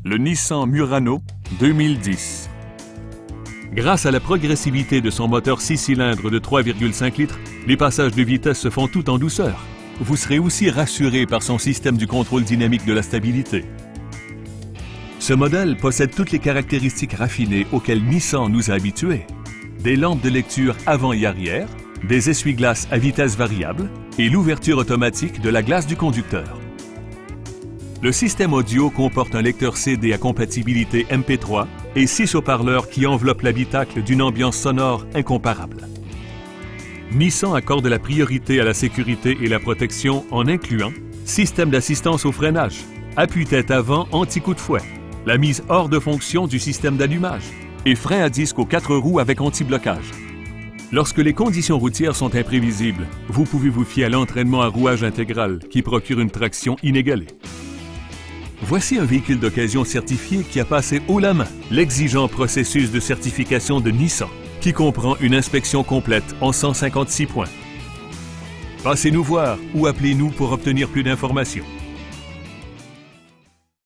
le Nissan Murano 2010. Grâce à la progressivité de son moteur 6 cylindres de 3,5 litres, les passages de vitesse se font tout en douceur. Vous serez aussi rassuré par son système du contrôle dynamique de la stabilité. Ce modèle possède toutes les caractéristiques raffinées auxquelles Nissan nous a habitués. Des lampes de lecture avant et arrière, des essuie-glaces à vitesse variable et l'ouverture automatique de la glace du conducteur. Le système audio comporte un lecteur CD à compatibilité MP3 et 6 haut-parleurs qui enveloppent l'habitacle d'une ambiance sonore incomparable. Nissan accorde la priorité à la sécurité et la protection en incluant système d'assistance au freinage, appuie-tête avant anti-coup de fouet, la mise hors de fonction du système d'allumage et frein à disque aux 4 roues avec anti-blocage. Lorsque les conditions routières sont imprévisibles, vous pouvez vous fier à l'entraînement à rouage intégral qui procure une traction inégalée. Voici un véhicule d'occasion certifié qui a passé haut la main l'exigeant processus de certification de Nissan, qui comprend une inspection complète en 156 points. Passez nous voir ou appelez-nous pour obtenir plus d'informations.